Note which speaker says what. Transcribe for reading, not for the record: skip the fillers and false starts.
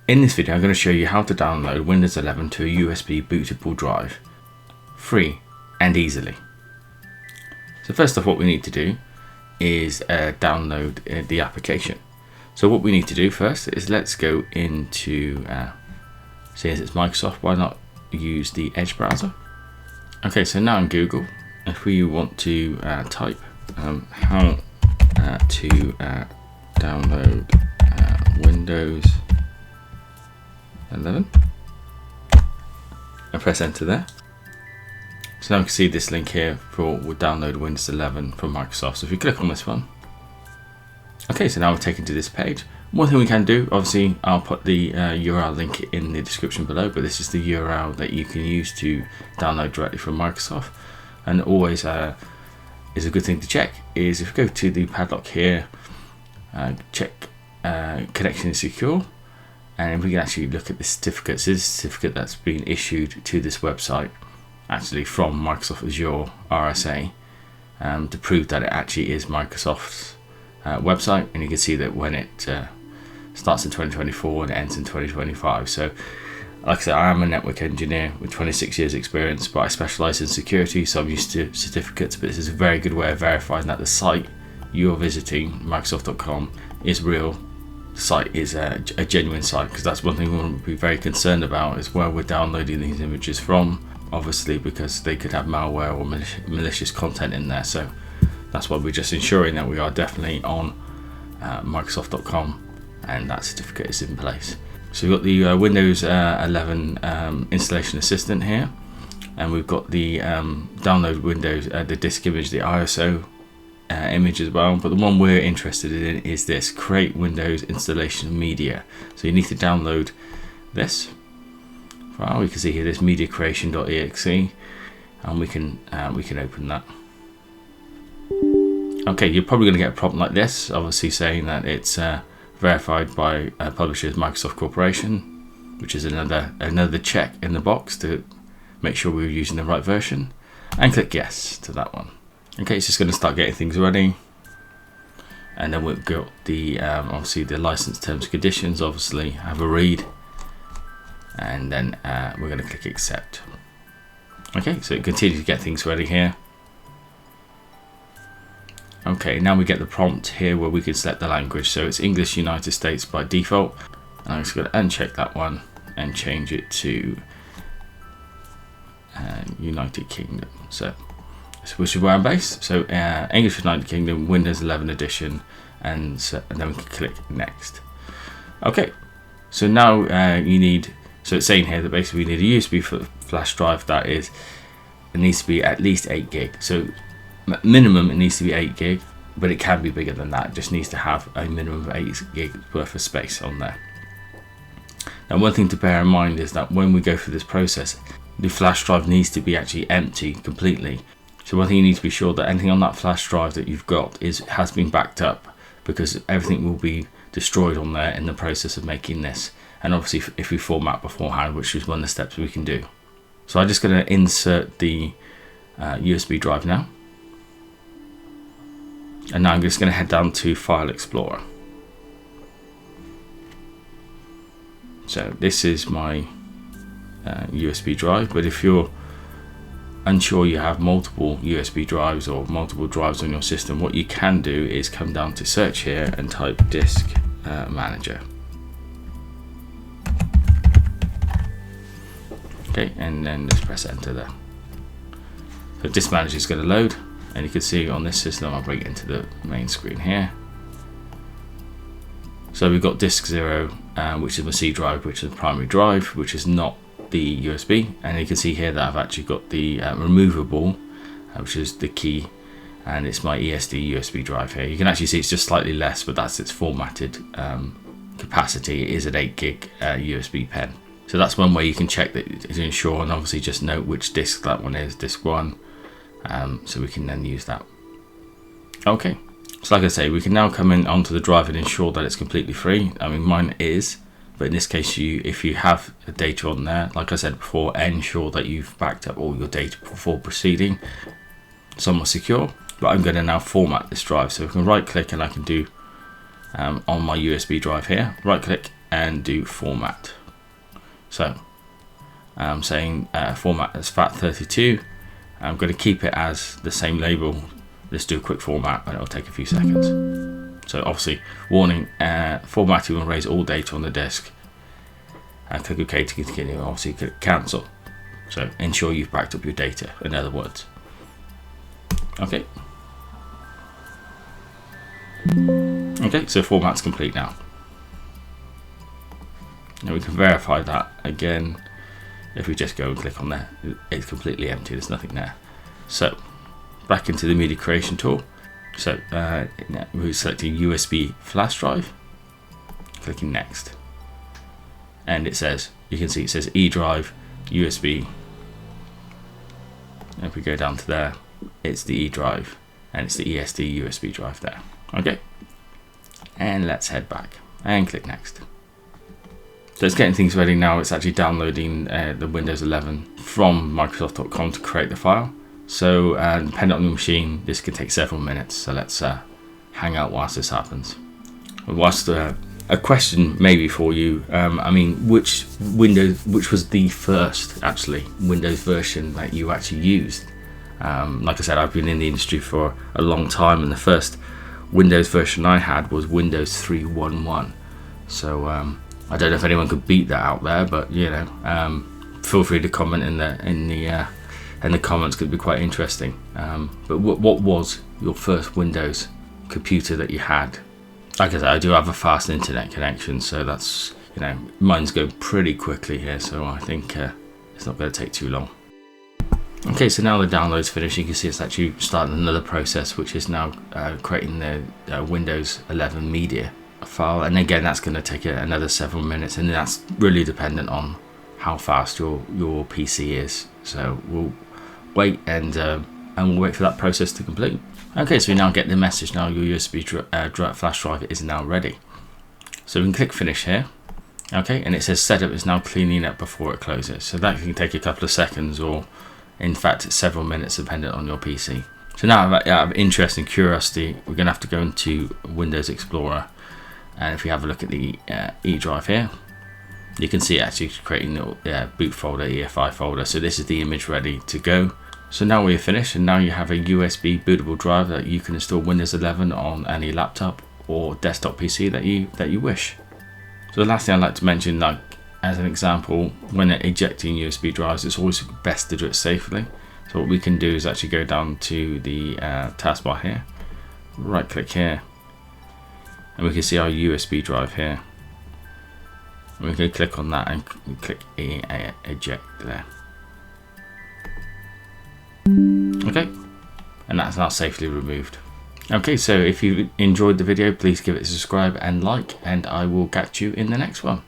Speaker 1: In this video I'm going to show you how to download Windows 11 to a USB bootable drive, free and easily. So first off, what we need to do is download the application. So what we need to do first is let's go into, since it's Microsoft, why not use the Edge browser? Okay, so now in Google, if we want to type how to download Windows 11 and press enter there. So now we can see this link here for download Windows 11 from Microsoft. So if you click on this one, okay, so now we're taken to this page. One thing we can do, obviously I'll put the URL link in the description below, but this is the URL that you can use to download directly from Microsoft. And always is a good thing to check is if you go to the padlock here, check connection is secure, and we can actually look at the certificate. So this is a certificate that's been issued to this website actually from Microsoft Azure RSA to prove that it actually is Microsoft's website, and you can see that when it starts in 2024 and ends in 2025. So like I said, I am a network engineer with 26 years experience, but I specialize in security, so I'm used to certificates, but this is a very good way of verifying that the site you're visiting, Microsoft.com, is real. The site is a genuine site, because that's one thing we want to be very concerned about, is where we're downloading these images from, obviously, because they could have malware or malicious content in there. So that's why we're just ensuring that we are definitely on Microsoft.com and that certificate is in place. So we've got the Windows 11 installation assistant here, and we've got the download Windows, the disk image, the ISO image as well. But the one we're interested in is this create Windows installation media. So you need to download this file. We can see here this media creation.exe, and we can open that. Okay, you're probably going to get a prompt like this, obviously saying that it's verified by publishers Microsoft Corporation, which is another check in the box to make sure we're using the right version, and click yes to that one. Okay, it's just going to start getting things ready, and then we've got the obviously the license terms and conditions. Obviously, have a read, and then we're going to click accept. Okay, so it continues to get things ready here. Okay, now we get the prompt here where we can select the language. So it's English United States by default. And I'm just going to uncheck that one and change it to United Kingdom. So which is where I'm based. So English United Kingdom, Windows 11 edition, and then we can click next. Okay, so now you need. So it's saying here that basically we need a USB flash drive that is. It needs to be at least 8 gig. So minimum it needs to be 8 gig, but it can be bigger than that. It just needs to have a minimum of 8 gig worth of space on there. Now one thing to bear in mind is that when we go through this process, the flash drive needs to be actually empty completely. So one thing you need to be sure that anything on that flash drive that you've got has been backed up, because everything will be destroyed on there in the process of making this. And obviously if we format beforehand, which is one of the steps we can do. So I'm just going to insert the USB drive now. And now I'm just going to head down to File Explorer. So this is my USB drive, but if you're unsure you have multiple USB drives or multiple drives on your system, what you can do is come down to search here and type disk manager. Okay, and then just press enter there. So disk manager is going to load. And you can see on this system, I'll bring it into the main screen here. So we've got disk 0, which is my C drive, which is the primary drive, which is not the USB. And you can see here that I've actually got the removable, which is the key, and it's my ESD USB drive here. You can actually see it's just slightly less, but that's its formatted capacity. It is an 8 gig USB pen. So that's one way you can check that to ensure, and obviously just note which disk that one is, disk 1. So we can then use that. Okay, so like I say, we can now come in onto the drive and ensure that it's completely free. I mean, mine is, but in this case, if you have data on there, like I said before, ensure that you've backed up all your data before proceeding. Somewhat secure, but I'm going to now format this drive. So we can right click, and I can do on my USB drive here, right click and do format. So I'm saying format as FAT32. I'm going to keep it as the same label. Let's do a quick format and it'll take a few seconds. So obviously, warning, formatting will erase all data on the disk. Click OK to continue, obviously click cancel. So ensure you've backed up your data, in other words. Okay. Okay, so format's complete now. Now we can verify that again. If we just go and click on there, it's completely empty, there's nothing there. So back into the media creation tool. So we're selecting USB flash drive, clicking next. And it says, you can see it says E drive, USB. And if we go down to there, it's the E drive and it's the ESD USB drive there. Okay. And let's head back and click next. So it's getting things ready now. It's actually downloading the Windows 11 from Microsoft.com to create the file. So depending on the machine, this can take several minutes. So let's hang out whilst this happens. Whilst a question maybe for you, I mean, which was the first actually Windows version that you actually used? Like I said, I've been in the industry for a long time, and the first Windows version I had was Windows 3.1.1. So I don't know if anyone could beat that out there, but you know, feel free to comment in the comments. Could be quite interesting. But what was your first Windows computer that you had? Like I said, I do have a fast internet connection, so that's, you know, mine's going pretty quickly here, so I think it's not going to take too long. Okay, so now the download's finished. You can see it's actually starting another process, which is now creating the Windows 11 media file, and again that's going to take another several minutes, and that's really dependent on how fast your PC is. So we'll wait and we'll wait for that process to complete. Okay, so we now get the message now your USB flash drive is now ready. So we can click finish here. Okay, and it says setup is now cleaning up before it closes. So that can take a couple of seconds, or in fact several minutes depending on your PC. So now out of interest and curiosity, we're going to have to go into Windows Explorer. And if we have a look at the E drive here, you can see it actually creating the boot folder, EFI folder. So this is the image ready to go. So now we're finished, and now you have a USB bootable drive that you can install Windows 11 on any laptop or desktop PC that you wish. So the last thing I'd like to mention, like as an example, when ejecting USB drives, it's always best to do it safely. So what we can do is actually go down to the taskbar here, right click here, and we can see our USB drive here. And we can click on that and click eject there. Okay, and that's now safely removed. Okay, so if you enjoyed the video, please give it a subscribe and like, and I will catch you in the next one.